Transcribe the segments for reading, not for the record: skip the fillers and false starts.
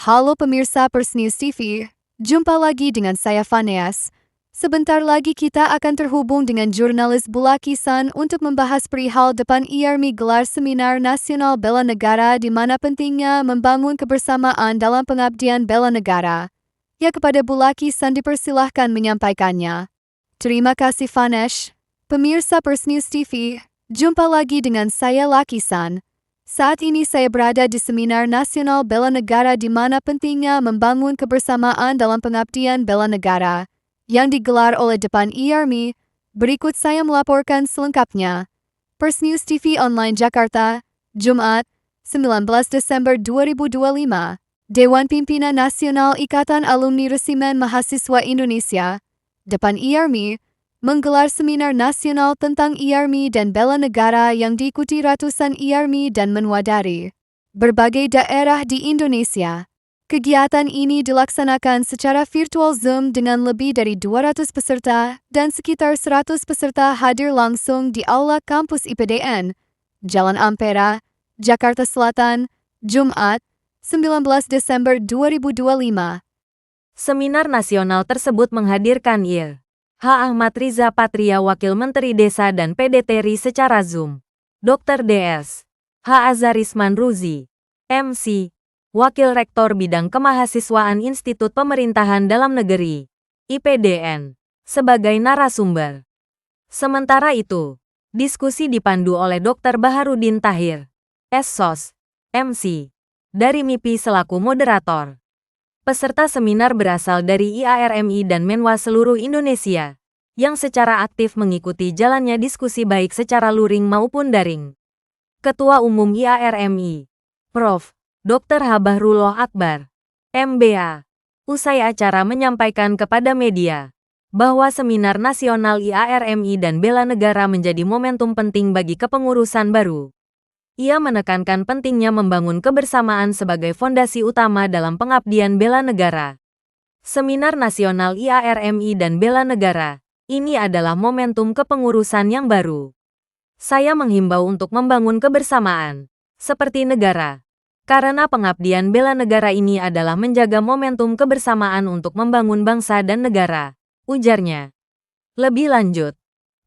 Halo pemirsa Pers News TV, jumpa lagi dengan saya Vaneas. Sebentar lagi kita akan terhubung dengan jurnalis Bulakisan untuk membahas perihal depan IARMI gelar Seminar Nasional Bela Negara di mana pentingnya membangun kebersamaan dalam pengabdian bela negara. Ya, kepada Bulakisan dipersilahkan menyampaikannya. Terima kasih Vanesh. Pemirsa Pers News TV, jumpa lagi dengan saya Lakisan. Saat ini saya berada di Seminar Nasional Bela Negara di mana pentingnya membangun kebersamaan dalam pengabdian bela negara yang digelar oleh depan IARMI. Berikut saya melaporkan selengkapnya. Pers News TV Online Jakarta, Jumat, 19 Desember 2025. Dewan Pimpinan Nasional Ikatan Alumni Resimen Mahasiswa Indonesia, depan IARMI, menggelar seminar nasional tentang IARMI dan bela negara yang diikuti ratusan IARMI dan menwa dari berbagai daerah di Indonesia. Kegiatan ini dilaksanakan secara virtual Zoom dengan lebih dari 200 peserta dan sekitar 100 peserta hadir langsung di Aula Kampus IPDN, Jalan Ampera, Jakarta Selatan, Jumat, 19 Desember 2025. Seminar nasional tersebut menghadirkan Ir. H. Ahmad Riza Patria Wakil Menteri Desa dan PDT RI secara Zoom. Dr. DS. H. Azarisman Ruzi, MC. Wakil Rektor Bidang Kemahasiswaan Institut Pemerintahan Dalam Negeri, IPDN, sebagai narasumber. Sementara itu, diskusi dipandu oleh Dr. Baharudin Tahir, SSOS, MC, dari MIPI selaku moderator. Peserta seminar berasal dari IARMI dan Menwa seluruh Indonesia, yang secara aktif mengikuti jalannya diskusi baik secara luring maupun daring. Ketua Umum IARMI, Prof. Dr. Habahrullah Akbar, MBA, usai acara menyampaikan kepada media bahwa Seminar Nasional IARMI dan Bela Negara menjadi momentum penting bagi kepengurusan baru. Ia menekankan pentingnya membangun kebersamaan sebagai fondasi utama dalam pengabdian bela negara. Seminar Nasional IARMI dan Bela Negara ini adalah momentum kepengurusan yang baru. Saya menghimbau untuk membangun kebersamaan seperti negara, karena pengabdian bela negara ini adalah menjaga momentum kebersamaan untuk membangun bangsa dan negara, ujarnya. Lebih lanjut,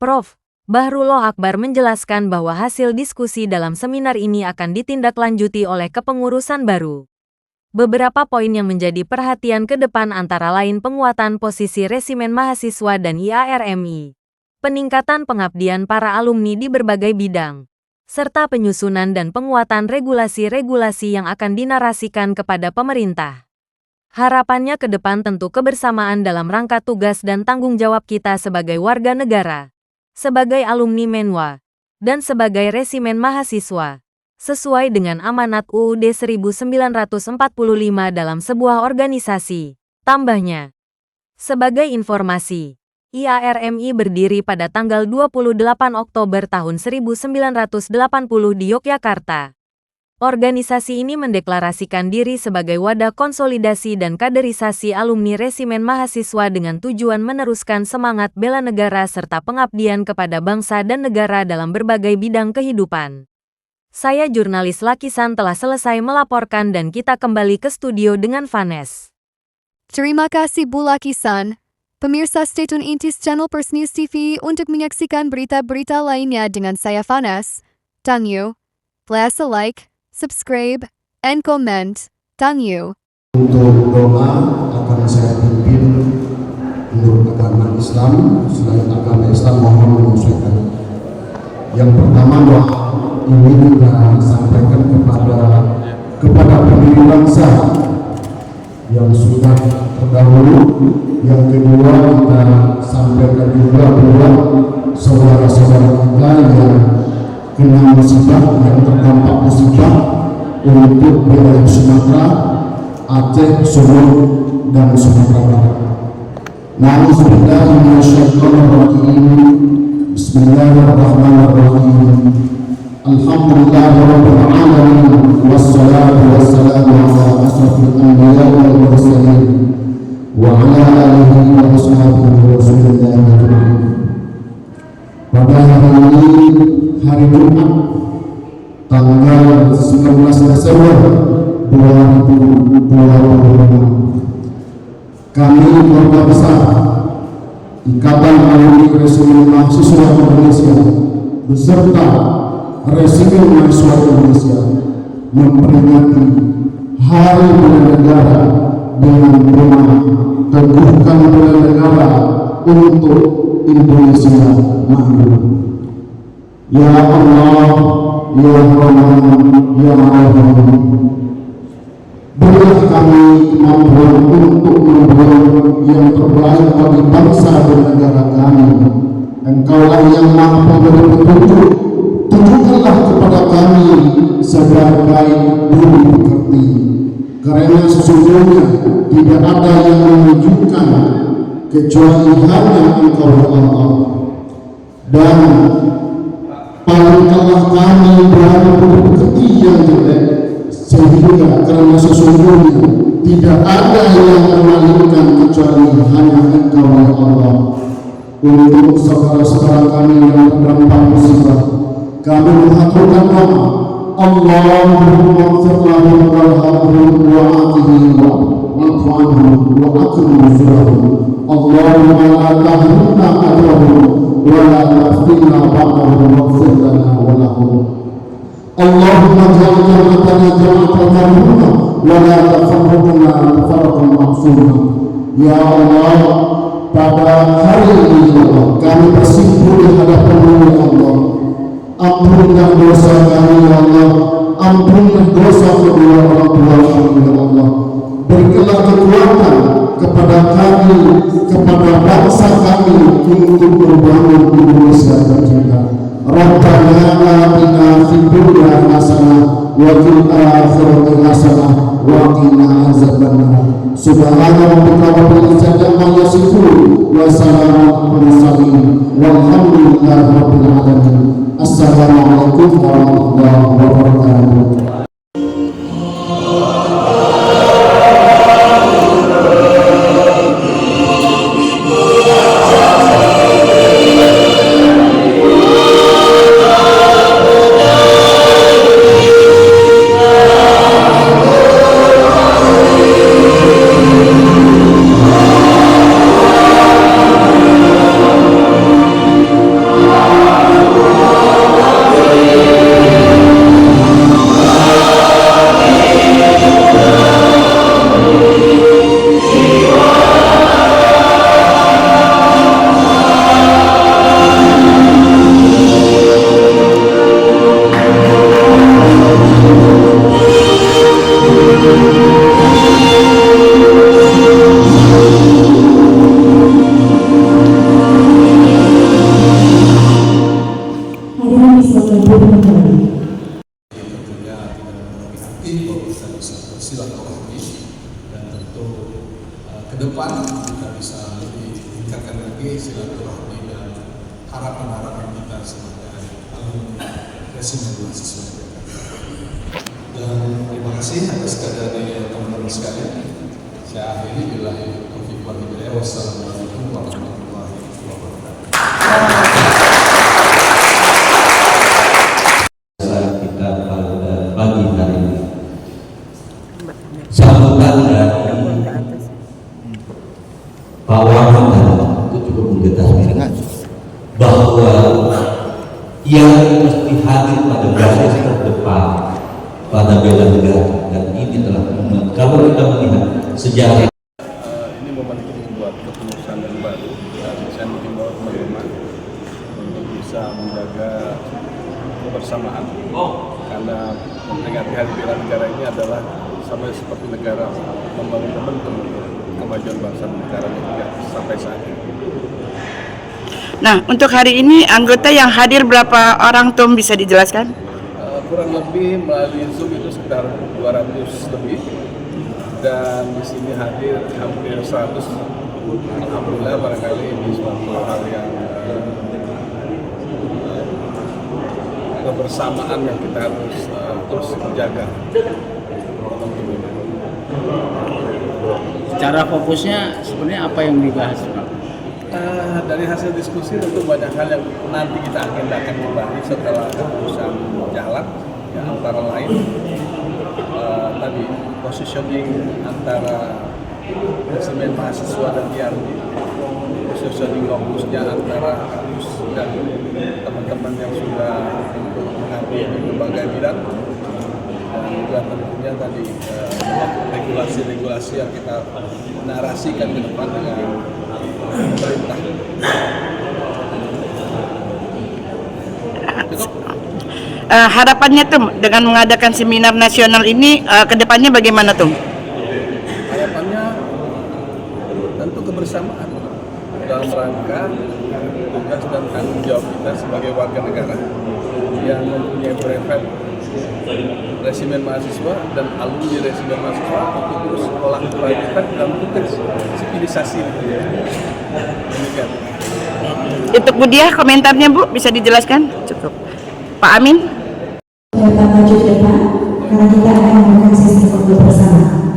Prof. Bahrullah Akbar menjelaskan bahwa hasil diskusi dalam seminar ini akan ditindaklanjuti oleh kepengurusan baru. Beberapa poin yang menjadi perhatian ke depan antara lain penguatan posisi resimen mahasiswa dan IARMI, peningkatan pengabdian para alumni di berbagai bidang, serta penyusunan dan penguatan regulasi-regulasi yang akan dinarasikan kepada pemerintah. Harapannya ke depan tentu kebersamaan dalam rangka tugas dan tanggung jawab kita sebagai warga negara, sebagai alumni Menwa, dan sebagai resimen mahasiswa, sesuai dengan amanat UUD 1945 dalam sebuah organisasi, tambahnya. Sebagai informasi, IARMI berdiri pada tanggal 28 Oktober tahun 1980 di Yogyakarta. Organisasi ini mendeklarasikan diri sebagai wadah konsolidasi dan kaderisasi alumni resimen mahasiswa dengan tujuan meneruskan semangat bela negara serta pengabdian kepada bangsa dan negara dalam berbagai bidang kehidupan. Saya jurnalis Lakisan telah selesai melaporkan dan kita kembali ke studio dengan Vanes. Terima kasih Bu Lakisan. Pemirsa stay tune Intis Channel Pers News TV untuk menyaksikan berita-berita lainnya dengan saya Vanes. Thank you. Please like, subscribe, and comment. Thank you. Untuk doa akan saya pimpin untuk agama Islam, selain agama Islam mohon menyesuaikan. Yang pertama doa ini kita sampaikan kepada pendiri bangsa yang sudah terdahulu. Yang kedua kita sampaikan juga buat saudara-saudara kita yang kena musibah, yang terdampak musibah untuk wilayah Sumatera, Aceh, Sumut, dan Sumatera Barat. Na'udzubillahiminasyaitonirrajim. Bismillahirrahmanirrahim. Alhamdulillahirabbil alamin wassalatu wassalamu ala asrofil anbiya wal mursalin wa ala alihi wa ashabihi Rasulillah ajma'in. Pada hari ini, hari Jumat, tanggal 19 Desember 2025. Kami keluarga besar Ikatan Alumni Resimen Mahasiswa Indonesia beserta Resimen Mahasiswa Indonesia memperingati Hari Bela Negara dengan tema Teguhkan Bela Negara untuk Indonesia Maju. Ya Allah, Ya Rahman, Ya Rahim, berilah kami kemampuan untuk membuat yang terbaik bagi bangsa dan negara kami. Engkaulah yang Maha Pemberi petunjuk. Tunjukkanlah kepada kami sebaik-baik budi pekerti, karena sesungguhnya tidak ada yang menunjukkan kecuali hanya Engkau ya Allah. Dan palingkanlah kami dari budi pekerti yang jelek, sehingga karena sesungguhnya tidak ada yang memalingkan kecuali hanya Engkau ya Allah. Untuk saudara-saudara kami yang terdampak musibah, kami mengaturkan doa, Allahumma ighfir lahum warhamhum wa'afihim wa'fu anhum wa akrim nuzulahum. Allahumma la tahrimna ajrahum wa la taftinna ba'dahum waghfir lana wa lahum. Allahumma ja'al jam'atana jam'atan marhumah wa la tafarraqna tafarraqan ma'suma. Ya Allah, pada hari ini ya Allah, kami bersimpuh di hadapan-Mu ya Allah. Ampunlah dosa kami ya Allah, ampunlah dosa kedua orang tua kami ya Allah. Berikanlah kekuatan kepada kami, kepada bangsa kami untuk membangun Indonesia tercinta. Rabbana atina fid dunya hasanah wa fil akhirati hasanah wa qina azabannar. Subhana rabbika rabbil izzati amma yasifun wa salamun alal mursalin walhamdulillahi rabbil alamin. Assalamualaikum warahmatullahi wabarakatuh. Silaturahmi dan tentu ke depan kita bisa lebih tingkatkan lagi silaturahmi dan harapan-harapan kita sebagai alumni Resimen Mahasiswa Jakarta. Dan terima kasih atas kehadiran teman-teman sekalian. Saya akhiri billahi taufiq wal hidayah. Wassalamualaikum warahmatullahi wabarakatuh. Kita pada pagi hari ini sambutan dari Pak Wamen itu cukup menggetarkan bahwa yang mesti hadir pada basis terdepan pada bela negara, dan ini telah kalau kita melihat sejarah ini momentum buat kepengurusan yang baru, dan saya mengimbau teman-teman untuk bisa menjaga kebersamaan, karena memperingati Hari Bela Negara ini adalah sama seperti negara membangun momentum kemajuan bangsa dan negara hingga sampai saat ini. Nah, untuk hari ini anggota yang hadir berapa orang, Tom, bisa dijelaskan? Kurang lebih melalui Zoom itu sekitar 200 lebih, dan di sini hadir hampir 100. Alhamdulillah, barangkali ini suatu hal yang kebersamaan yang kita harus terus jaga. Secara fokusnya sebenarnya apa yang dibahas, Pak? Dari hasil diskusi tentu banyak hal yang nanti kita agendakan kembali setelah keputusan jalan, ya, antara lain tadi positioning antara resimen mahasiswa dan IARMI, positioning lokusnya antara kampus dan teman-teman yang sudah mengambil di berbagai bidang, dan juga tentunya tadi regulasi-regulasi yang kita narasikan ke depan dengan pemerintah. Harapannya tuh dengan mengadakan seminar nasional ini kedepannya bagaimana tuh? Harapannya tentu kebersamaan dalam rangka tugas dan tanggung jawab kita sebagai warga negara yang mempunyai brevet resimen mahasiswa dan alumni resimen mahasiswa untuk terus olah kelanjutan dalam konteks sivilisasi. Demikian. Untuk Bu Diah komentarnya Bu bisa dijelaskan? Cukup. Pak Amin? Kita maju ke depan karena kita akan melakukan sesi foto bersama.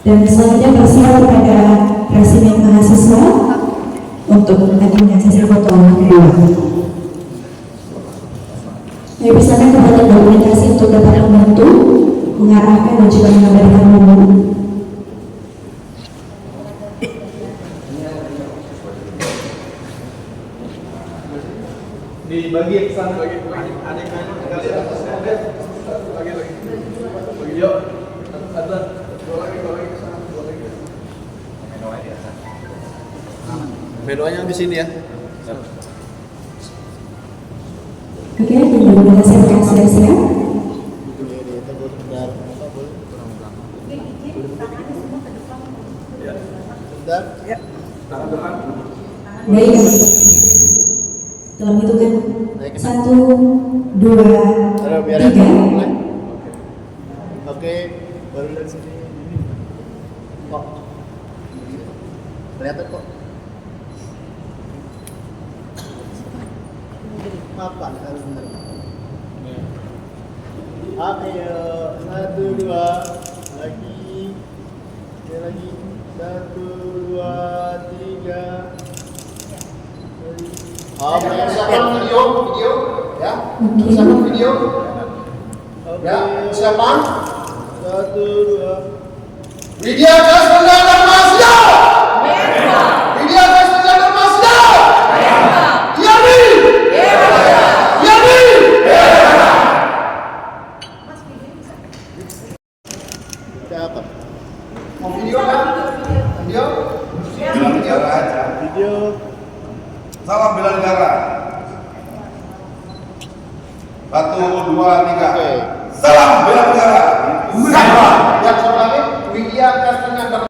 Dan selanjutnya bersiap kepada resimen mahasiswa untuk adanya sesi foto kedua. Kami persilakan kepada dokumentasi untuk dapat membantu mengarahkan dan juga mengabadikan momen. Dibagi pesan bagi adik-adik kalian bagi yuk ada dua lagi kesana dua lagi menuanya di sini ya. Oke, tim dokumentasi akan siap-siap. Baik, dalam hitungan 1, 2, 3. Oke, baru dari sini. Kok kelihatan kok. Apa? Oke, 1, 2, lagi, lagi, 1, 2, 3. Persiapan video ya. Persiapan video. Ya, persiapan. 1, 2. Widya Kasmanda Dharmasida. Widya Kasmanda Dharmasida. Yami. Yami. Siapa? Mau video kan? Video? Video aja. Video. Salam bela negara. 1, 2, 3. Oke. Salam bela negara. Sama. Yang satu lagi Widya Kasmanda Dharmasida.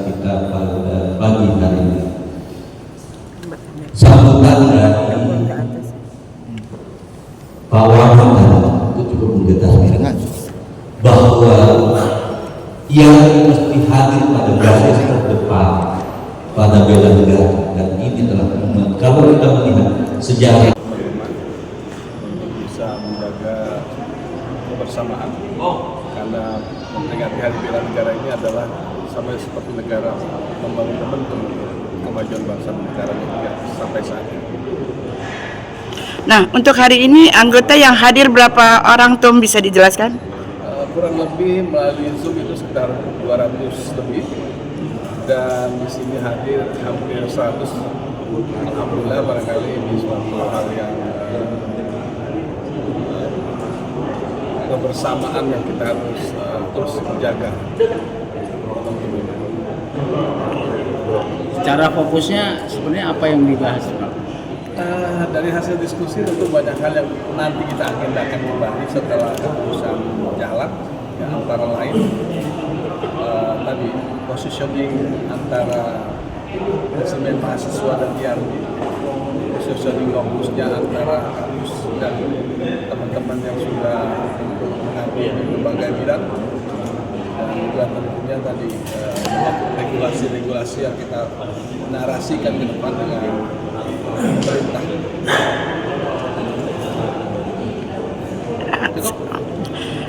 Kita pada pagi hari ini sambutan dari Pak Wamen itu cukup menggetarkan bahwa yang mesti hadir pada garis terdepan pada bela negara, dan ini telah kalau kita melihat sejarah untuk bisa menjaga kebersamaan karena memperingati Hari Bela Negara ini adalah sampai seperti negara membangun momentum kemajuan bangsa dan negara sampai saat ini. Nah, untuk hari ini anggota yang hadir berapa orang Tom bisa dijelaskan? Kurang lebih melalui Zoom itu sekitar 200 lebih, dan di sini hadir hampir 100. Alhamdulillah, barangkali ini suatu hal yang kebersamaan yang kita harus terus jaga. Secara fokusnya sebenarnya apa yang dibahas, Pak? Dari hasil diskusi tentu banyak hal yang nanti kita agendakan kembali setelah keputusan jalan, ya, antara lain tadi positioning antara resimen mahasiswa dan IARMI, positioning lokusnya antara kampus dan teman-teman yang sudah mengambil di berbagai bidang, dan juga tentunya tadi regulasi-regulasi yang kita narasikan ke depan dengan pemerintah.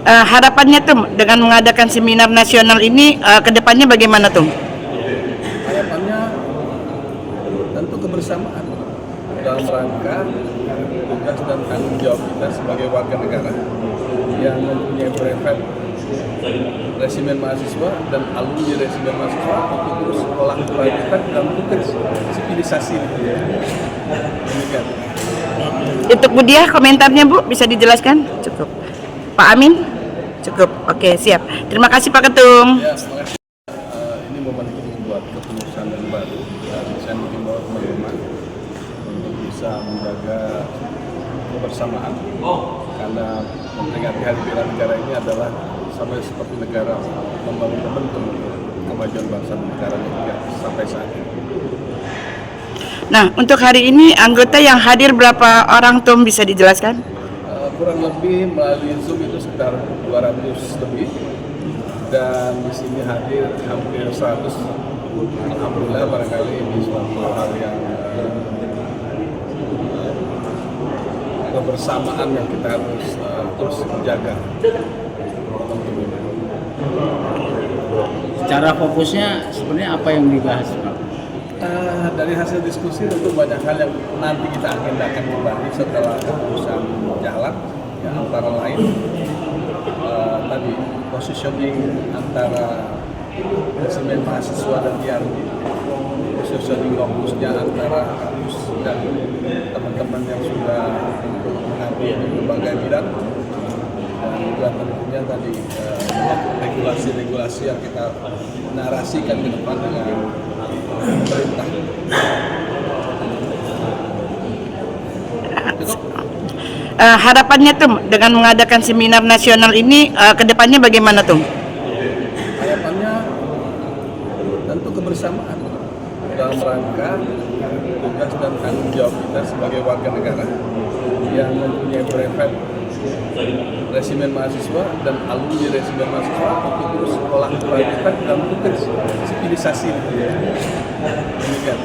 Harapannya tuh dengan mengadakan seminar nasional ini ke depannya bagaimana tuh? Harapannya tentu kebersamaan dalam rangka tugas dan tanggung jawab kita sebagai warga negara yang mempunyai brevet resimen mahasiswa dan alumni resimen mahasiswa untuk terus sekolah kelanjutan dalam tugas sivilisasi. Demikian. Untuk Bu Diah komentarnya Bu bisa dijelaskan? Cukup. Pak Amin? Cukup. Oke, siap. Terima kasih Pak Ketum. Ya, terima kasih. Ini momen kita membuat keputusan yang baru dan saya mengimbau teman-teman untuk bisa menjaga kebersamaan karena memperingati Hari Bela Negara ini adalah sama seperti negara membangun momentum kemajuan bangsa dan negara hingga sampai saat ini. Nah, untuk hari ini anggota yang hadir berapa orang tuh bisa dijelaskan? Kurang lebih melalui Zoom itu sekitar 200 lebih dan di sini hadir hampir 100. Alhamdulillah, barangkali ini suatu hal yang kebersamaan yang kita harus terus jaga. Secara fokusnya sebenarnya apa yang dibahas, Pak? Dari hasil diskusi tentu banyak hal yang nanti kita agendakan kembali setelah keputusan jalan, ya, antara lain tadi positioning antara resimen mahasiswa dan IARMI, positioning fokusnya antara kampus dan teman-teman yang sudah mengambil di berbagai bidang, dan juga tentunya tadi regulasi-regulasi yang kita narasikan ke depan dengan pemerintah. Harapannya tuh dengan mengadakan seminar nasional ini ke depannya bagaimana tuh? Harapannya tentu kebersamaan dalam rangka tugas dan tanggung jawab kita sebagai warga negara yang mempunyai brevet resimen mahasiswa dan alumni resimen mahasiswa untuk terus sekolah kelanjutan dalam tugas sivilisasi. Demikian.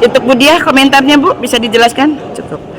Untuk Bu Diah komentarnya Bu bisa dijelaskan? Cukup.